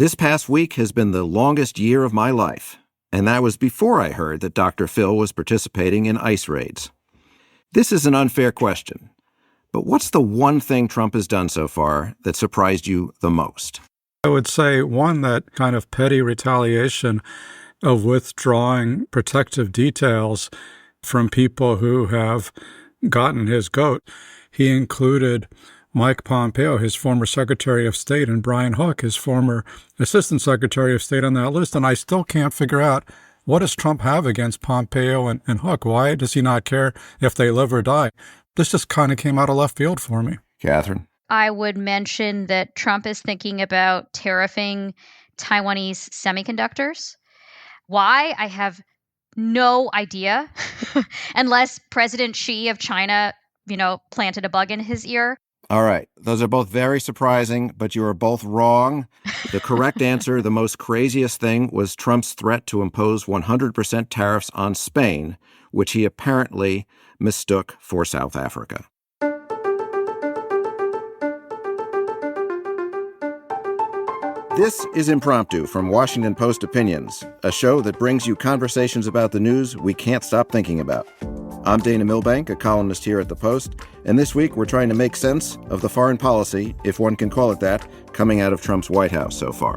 This past week has been the longest year of my life, and that was before I heard that Dr. Phil was participating in ICE raids. This is an unfair question, but what's the one thing Trump has done so far that surprised you the most? I would say, one, that kind of petty retaliation of withdrawing protective details from people who have gotten his goat. He included Mike Pompeo, his former Secretary of State, and Brian Hook, his former Assistant Secretary of State, on that list. And I still can't figure out, what does Trump have against Pompeo and Hook? Why does he not care if they live or die? This just kind of came out of left field for me. Catherine? I would mention that Trump is thinking about tariffing Taiwanese semiconductors. Why? I have no idea, unless President Xi of China, planted a bug in his ear. All right. Those are both very surprising, but you are both wrong. The correct answer, the most craziest thing, was Trump's threat to impose 100% tariffs on Spain, which he apparently mistook for South Africa. This is Impromptu from Washington Post Opinions, a show that brings you conversations about the news we can't stop thinking about. I'm Dana Milbank, a columnist here at the Post, and this week we're trying to make sense of the foreign policy, if one can call it that, coming out of Trump's White House so far.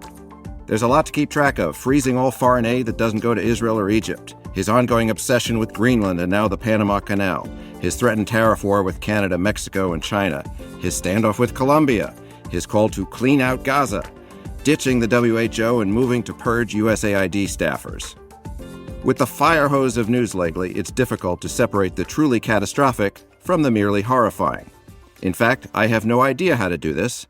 There's a lot to keep track of: freezing all foreign aid that doesn't go to Israel or Egypt, his ongoing obsession with Greenland and now the Panama Canal, his threatened tariff war with Canada, Mexico, and China, his standoff with Colombia, his call to clean out Gaza, ditching the WHO and moving to purge USAID staffers. With the fire hose of news lately, it's difficult to separate the truly catastrophic from the merely horrifying. In fact, I have no idea how to do this,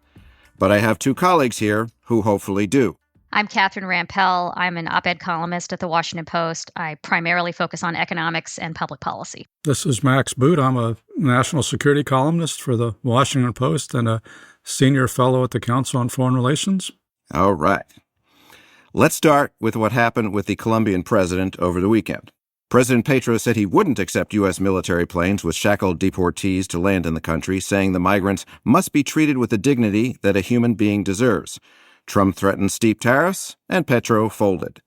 but I have two colleagues here who hopefully do. I'm Catherine Rampell. I'm an op-ed columnist at the Washington Post. I primarily focus on economics and public policy. This is Max Boot. I'm a national security columnist for the Washington Post and a senior fellow at the Council on Foreign Relations. All right. Let's start with what happened with the Colombian president over the weekend. President Petro said he wouldn't accept U.S. military planes with shackled deportees to land in the country, saying the migrants must be treated with the dignity that a human being deserves. Trump threatened steep tariffs, and Petro folded.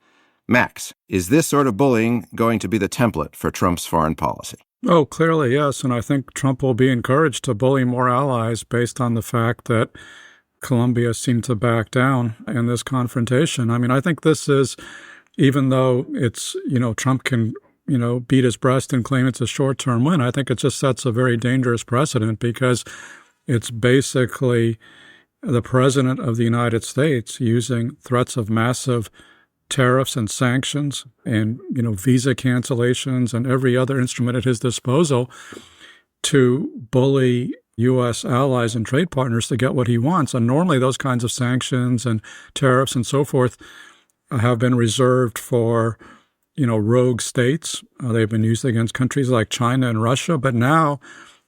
Max, is this sort of bullying going to be the template for Trump's foreign policy? Oh, clearly, yes. And I think Trump will be encouraged to bully more allies based on the fact that Colombia seemed to back down in this confrontation. I mean, I think this is, even though it's, Trump can, beat his breast and claim it's a short-term win, I think it just sets a very dangerous precedent, because it's basically the president of the United States using threats of massive tariffs and sanctions and, visa cancellations and every other instrument at his disposal to bully U.S. allies and trade partners to get what he wants. And normally those kinds of sanctions and tariffs and so forth have been reserved for, rogue states. They've been used against countries like China and Russia. But now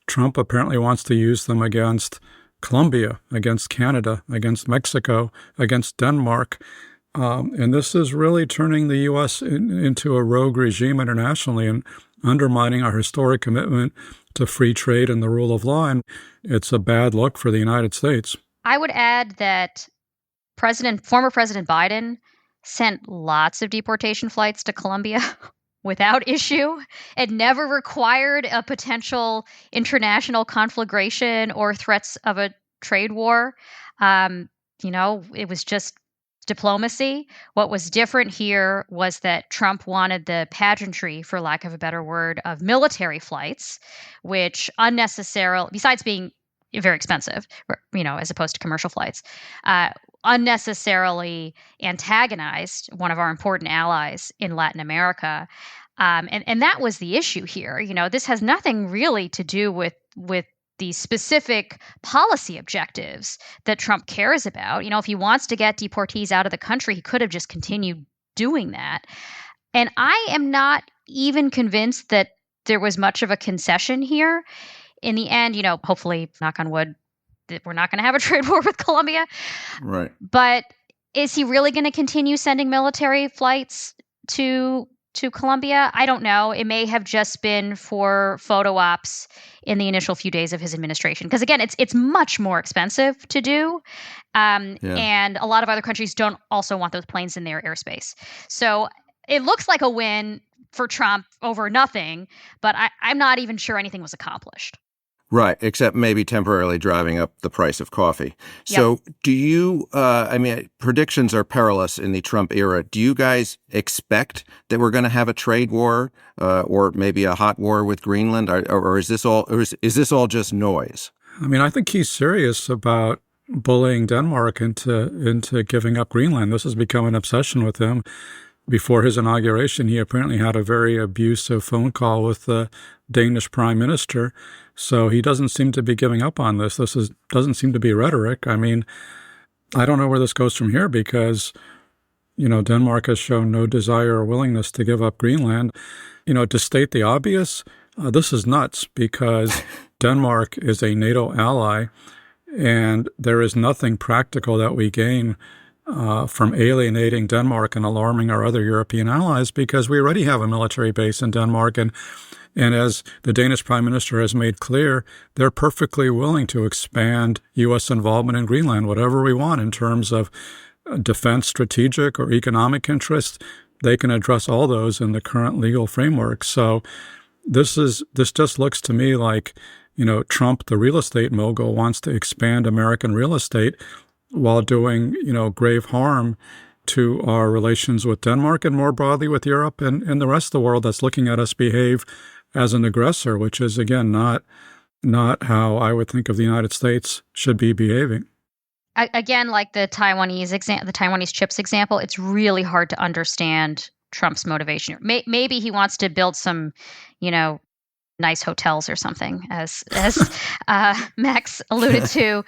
Trump apparently wants to use them against Colombia, against Canada, against Mexico, against Denmark. And this is really turning the U.S. into a rogue regime internationally and undermining our historic commitment to free trade and the rule of law. And it's a bad look for the United States. I would add that former President Biden sent lots of deportation flights to Colombia without issue. It never required a potential international conflagration or threats of a trade war. It was just diplomacy. What was different here was that Trump wanted the pageantry, for lack of a better word, of military flights, which unnecessarily, besides being very expensive, as opposed to commercial flights, unnecessarily antagonized one of our important allies in Latin America. And that was the issue here. This has nothing really to do with the specific policy objectives that Trump cares about. If he wants to get deportees out of the country, he could have just continued doing that. And I am not even convinced that there was much of a concession here. In the end, hopefully, knock on wood, that we're not going to have a trade war with Colombia. Right. But is he really going to continue sending military flights to to Colombia. I don't know. It may have just been for photo ops in the initial few days of his administration. Because again, it's much more expensive to do. And a lot of other countries don't also want those planes in their airspace. So it looks like a win for Trump over nothing, but I'm not even sure anything was accomplished. Right, except maybe temporarily driving up the price of coffee. So do you, predictions are perilous in the Trump era. Do you guys expect that we're going to have a trade war or maybe a hot war with Greenland? Or is this all just noise? I mean, I think he's serious about bullying Denmark into giving up Greenland. This has become an obsession with him. Before his inauguration, he apparently had a very abusive phone call with the Danish prime minister. So he doesn't seem to be giving up on this. Doesn't seem to be rhetoric. I mean, I don't know where this goes from here because, Denmark has shown no desire or willingness to give up Greenland. To state the obvious, this is nuts because Denmark is a NATO ally and there is nothing practical that we gain from alienating Denmark and alarming our other European allies because we already have a military base in Denmark. And as the Danish prime minister has made clear, they're perfectly willing to expand U.S. involvement in Greenland, whatever we want in terms of defense, strategic, or economic interests. They can address all those in the current legal framework. So this just looks to me like, Trump, the real estate mogul, wants to expand American real estate while doing, grave harm to our relations with Denmark and more broadly with Europe and the rest of the world that's looking at us behave as an aggressor, which is, again, not how I would think of the United States should be behaving. Again, like the Taiwanese chips example, it's really hard to understand Trump's motivation. Maybe he wants to build some, nice hotels or something, as Max alluded to.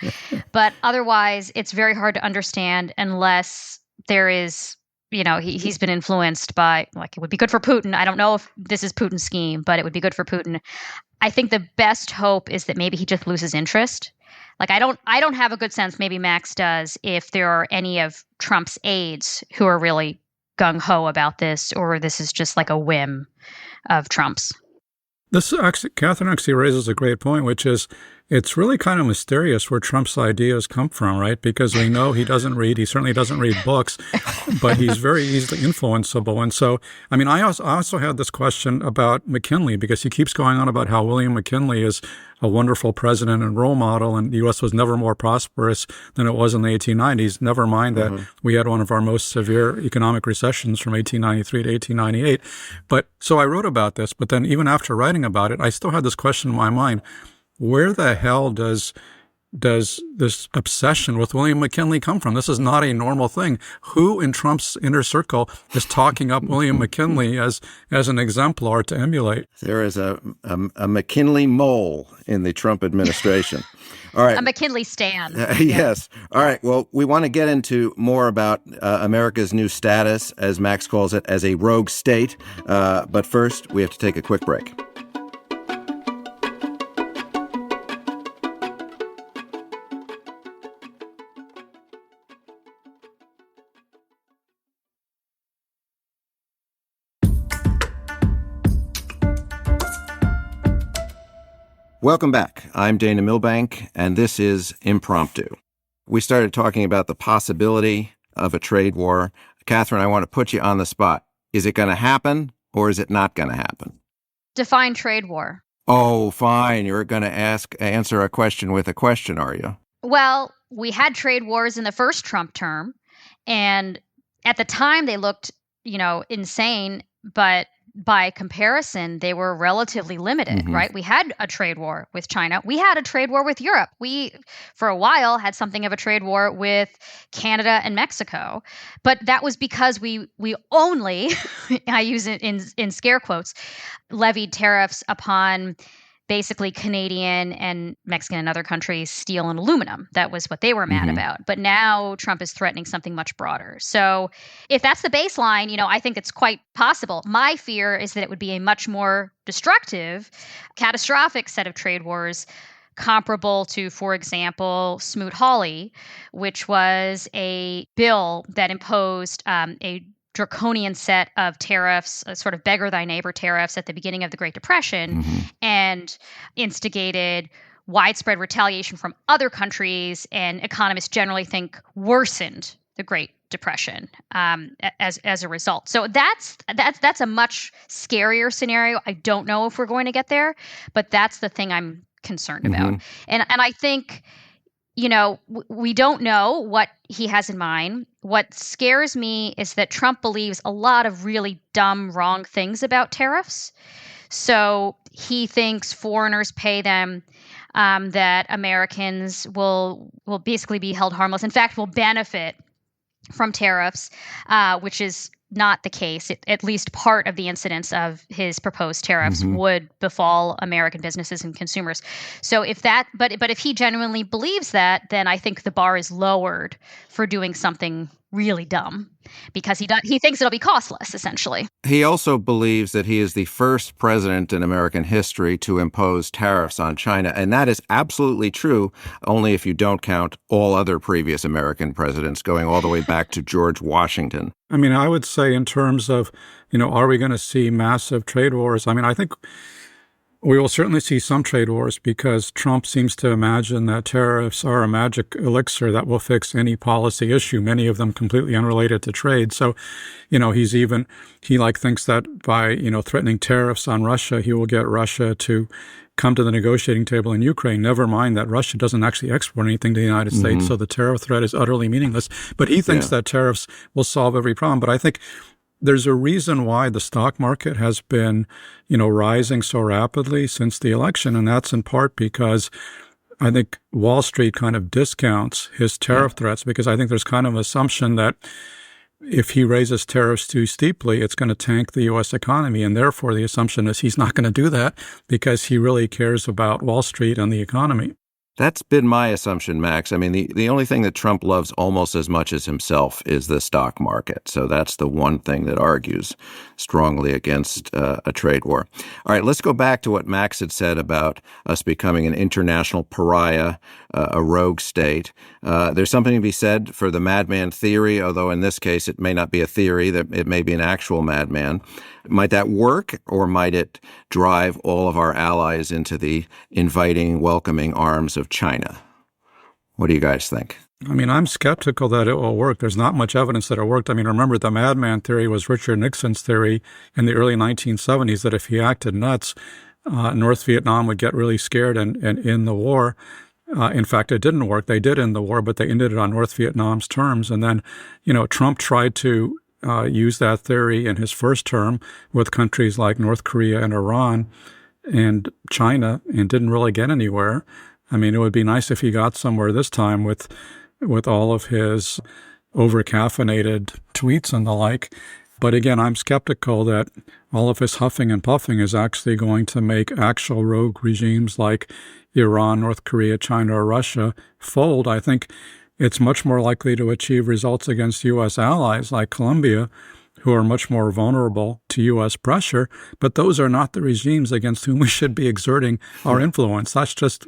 But otherwise, it's very hard to understand unless there is, he's been influenced by, like, it would be good for Putin. I don't know if this is Putin's scheme, but it would be good for Putin. I think the best hope is that maybe he just loses interest. Like, I don't have a good sense, maybe Max does, if there are any of Trump's aides who are really gung-ho about this, or this is just like a whim of Trump's. Catherine actually raises a great point, which is it's really kind of mysterious where Trump's ideas come from, right? Because we know he certainly doesn't read books, but he's very easily influenceable. And so, I mean, I also had this question about McKinley, because he keeps going on about how William McKinley is a wonderful president and role model, and the U.S. was never more prosperous than it was in the 1890s. Never mind that we had one of our most severe economic recessions from 1893 to 1898. But so I wrote about this, but then even after writing about it, I still had this question in my mind. Where the hell does this obsession with William McKinley come from? This is not a normal thing. Who in Trump's inner circle is talking up William McKinley as an exemplar to emulate? There is a McKinley mole in the Trump administration. All right. A McKinley stan. Yes. All right. Well, we want to get into more about America's new status, as Max calls it, as a rogue state. But first, we have to take a quick break. Welcome back. I'm Dana Milbank, and this is Impromptu. We started talking about the possibility of a trade war. Catherine, I want to put you on the spot. Is it going to happen, or is it not going to happen? Define trade war. Oh, fine. You're going to answer a question with a question, are you? Well, we had trade wars in the first Trump term, and at the time they looked, insane, but by comparison, they were relatively limited, right? We had a trade war with China. We had a trade war with Europe. We, for a while, had something of a trade war with Canada and Mexico. But that was because we only, I use it in scare quotes, levied tariffs upon basically Canadian and Mexican and other countries' steel and aluminum. That was what they were mad about. But now Trump is threatening something much broader. So if that's the baseline, I think it's quite possible. My fear is that it would be a much more destructive, catastrophic set of trade wars comparable to, for example, Smoot-Hawley, which was a bill that imposed a draconian set of tariffs, sort of beggar thy neighbor tariffs at the beginning of the Great Depression, and instigated widespread retaliation from other countries, and economists generally think worsened the Great Depression as a result. So that's a much scarier scenario. I don't know if we're going to get there, but that's the thing I'm concerned about. And I think, we don't know what he has in mind. What scares me is that Trump believes a lot of really dumb, wrong things about tariffs. So he thinks foreigners pay them, that Americans will basically be held harmless. In fact, will benefit from tariffs, which is not the case. At least part of the incidence of his proposed tariffs would befall American businesses and consumers. So but if he genuinely believes that, then I think the bar is lowered for doing something really dumb, because he thinks it'll be costless, essentially. He also believes that he is the first president in American history to impose tariffs on China. And that is absolutely true, only if you don't count all other previous American presidents, going all the way back to George Washington. I mean, I would say in terms of, are we going to see massive trade wars? I mean, I think we will certainly see some trade wars, because Trump seems to imagine that tariffs are a magic elixir that will fix any policy issue, many of them completely unrelated to trade. So, he thinks that by, threatening tariffs on Russia, he will get Russia to come to the negotiating table in Ukraine. Never mind that Russia doesn't actually export anything to the United States, so the tariff threat is utterly meaningless. But he thinks that tariffs will solve every problem. But I think there's a reason why the stock market has been, rising so rapidly since the election, and that's in part because I think Wall Street kind of discounts his tariff threats, because I think there's kind of an assumption that if he raises tariffs too steeply, it's going to tank the U.S. economy, and therefore the assumption is he's not going to do that because he really cares about Wall Street and the economy. That's been my assumption, Max. I mean, the only thing that Trump loves almost as much as himself is the stock market. So that's the one thing that argues strongly against a trade war. All right, let's go back to what Max had said about us becoming an international pariah, a rogue state. There's something to be said for the madman theory, although in this case it may not be a theory, that it may be an actual madman. Might that work, or might it drive all of our allies into the inviting, welcoming arms of China? What do you guys think? I mean, I'm skeptical that it will work. There's not much evidence that it worked. I mean, remember, the madman theory was Richard Nixon's theory in the early 1970s, that if he acted nuts, North Vietnam would get really scared and end the war. In fact, it didn't work. They did end the war, but they ended it on North Vietnam's terms. And then, Trump tried to use that theory in his first term with countries like North Korea and Iran and China, and didn't really get anywhere. I mean, it would be nice if he got somewhere this time with all of his over-caffeinated tweets and the like. But again, I'm skeptical that all of his huffing and puffing is actually going to make actual rogue regimes like Iran, North Korea, China, or Russia fold. I think it's much more likely to achieve results against U.S. allies like Colombia, who are much more vulnerable to U.S. pressure. But those are not the regimes against whom we should be exerting our influence. That's just,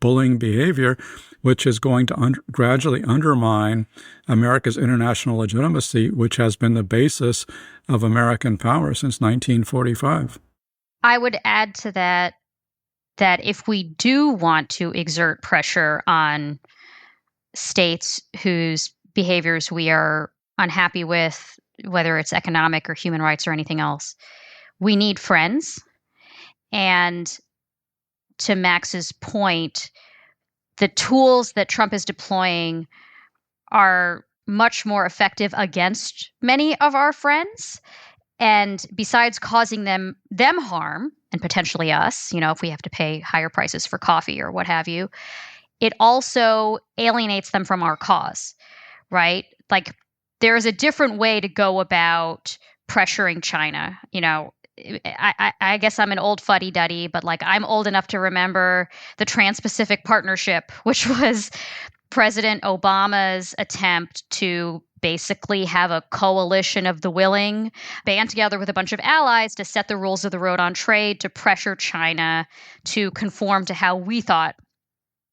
bullying behavior, which is going to gradually undermine America's international legitimacy, which has been the basis of American power since 1945. I would add to that if we do want to exert pressure on states whose behaviors we are unhappy with, whether it's economic or human rights or anything else, we need friends. And to Max's point, the tools that Trump is deploying are much more effective against many of our friends. And besides causing them harm, and potentially us, if we have to pay higher prices for coffee or what have you, it also alienates them from our cause, right? Like, there's a different way to go about pressuring China. I guess I'm an old fuddy-duddy, but I'm old enough to remember the Trans-Pacific Partnership, which was President Obama's attempt to basically have a coalition of the willing band together with a bunch of allies to set the rules of the road on trade, to pressure China to conform to how we thought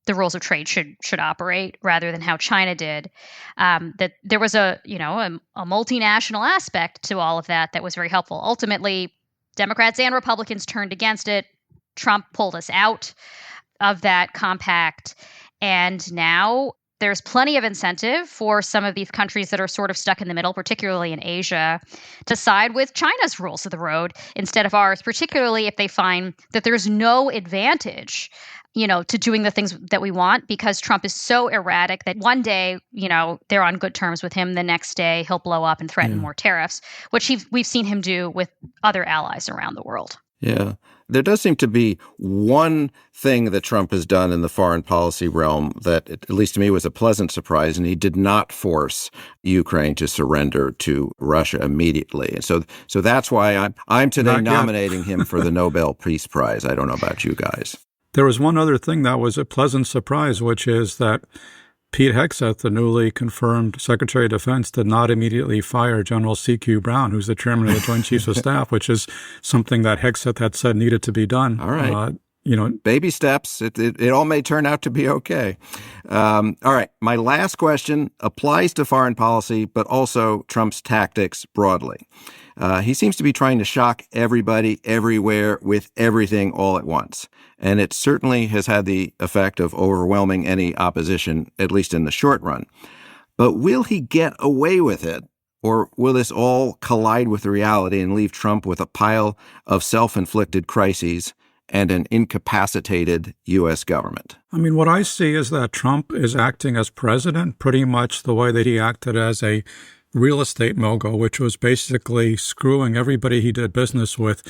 the rules of trade should operate rather than how China did. That there was a multinational aspect to all of that was very helpful. Ultimately, Democrats and Republicans turned against it. Trump pulled us out of that compact, and now there's plenty of incentive for some of these countries that are sort of stuck in the middle, particularly in Asia, to side with China's rules of the road instead of ours, particularly if they find that there's no advantage, to doing the things that we want, because Trump is so erratic that one day, they're on good terms with him. The next day he'll blow up and threaten more tariffs, which we've seen him do with other allies around the world. Yeah. There does seem to be one thing that Trump has done in the foreign policy realm that, at least to me, was a pleasant surprise, and he did not force Ukraine to surrender to Russia immediately. And so that's why I'm today nominating him for the Nobel Peace Prize. I don't know about you guys. There was one other thing that was a pleasant surprise, which is that Pete Hegseth, the newly confirmed Secretary of Defense, did not immediately fire General C.Q. Brown, who's the chairman of the Joint Chiefs of Staff, which is something that Hegseth had said needed to be done. All right. Baby steps. It all may turn out to be okay. All right. My last question applies to foreign policy, but also Trump's tactics broadly. He seems to be trying to shock everybody everywhere with everything all at once. And it certainly has had the effect of overwhelming any opposition, at least in the short run. But will he get away with it? Or will this all collide with reality and leave Trump with a pile of self-inflicted crises and an incapacitated U.S. government? I mean, what I see is that Trump is acting as president pretty much the way that he acted as a real estate mogul, which was basically screwing everybody he did business with,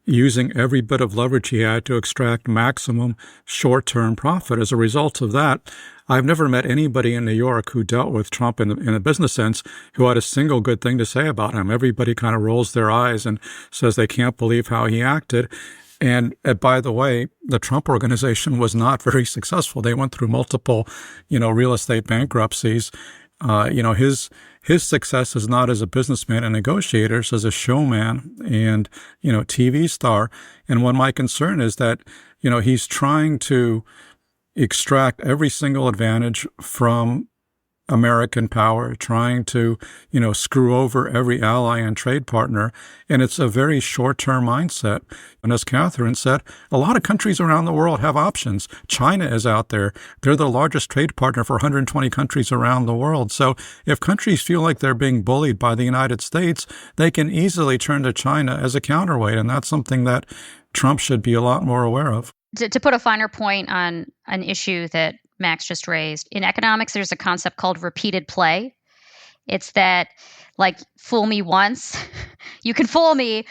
using every bit of leverage he had to extract maximum short-term profit. As a result of that, I've never met anybody in New York who dealt with Trump in a business sense who had a single good thing to say about him. Everybody kind of rolls their eyes and says they can't believe how he acted. And by the way, the Trump organization was not very successful. They went through multiple, real estate bankruptcies. His success is not as a businessman and negotiator, as a showman and, TV star. And one of my concern is that, he's trying to extract every single advantage from American power, trying to, screw over every ally and trade partner. And it's a very short-term mindset. And as Catherine said, a lot of countries around the world have options. China is out there. They're the largest trade partner for 120 countries around the world. So if countries feel like they're being bullied by the United States, they can easily turn to China as a counterweight. And that's something that Trump should be a lot more aware of. To put a finer point on an issue that Max just raised, in economics, there's a concept called repeated play. It's that, fool me once, you can fool me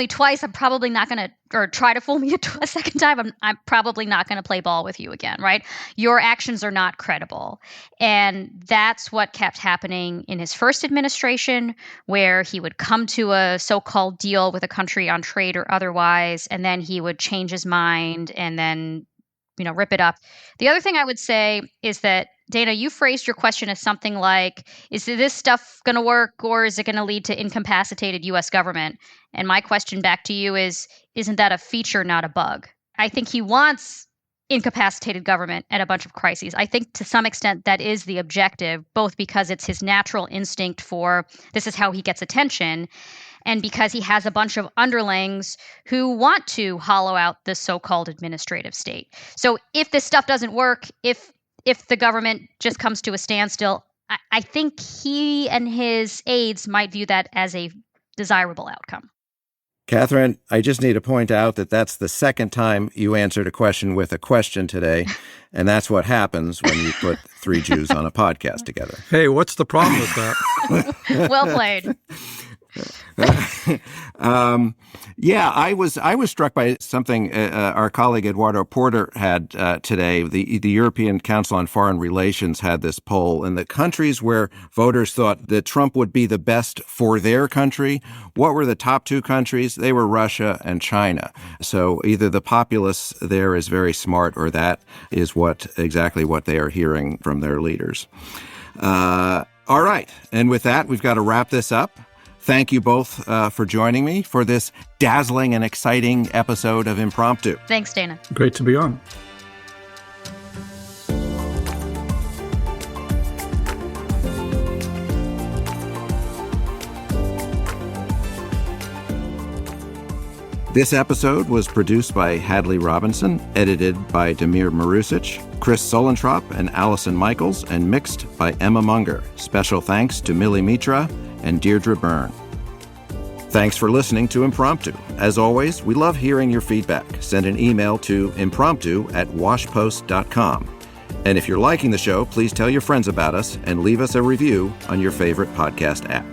twice. I'm probably not going to, or try to fool me a second time. I'm probably not going to play ball with you again, right? Your actions are not credible. And that's what kept happening in his first administration, where he would come to a so-called deal with a country on trade or otherwise, and then he would change his mind and then rip it up. The other thing I would say is that, Dana, you phrased your question as something like, is this stuff going to work, or is it going to lead to incapacitated U.S. government? And my question back to you is, isn't that a feature, not a bug? I think he wants incapacitated government at a bunch of crises. I think to some extent that is the objective, both because it's his natural instinct for this is how he gets attention, and because he has a bunch of underlings who want to hollow out the so-called administrative state. So if this stuff doesn't work, if the government just comes to a standstill, I think he and his aides might view that as a desirable outcome. Catherine, I just need to point out that that's the second time you answered a question with a question today, and that's what happens when you put three Jews on a podcast together. Hey, what's the problem with that? Well played. I was struck by something our colleague Eduardo Porter had today. The European Council on Foreign Relations had this poll, and the countries where voters thought that Trump would be the best for their country, what were the top two countries? They were Russia and China. So either the populace there is very smart, or that is exactly what they are hearing from their leaders. All right. And with that, we've got to wrap this up. Thank you both for joining me for this dazzling and exciting episode of Impromptu. Thanks, Dana. Great to be on. This episode was produced by Hadley Robinson, edited by Damir Marusic, Chris Solentrop and Allison Michaels, and mixed by Emma Munger. Special thanks to Millie Mitra and Deirdre Byrne. Thanks for listening to Impromptu. As always, we love hearing your feedback. Send an email to impromptu@washpost.com. And if you're liking the show, please tell your friends about us and leave us a review on your favorite podcast app.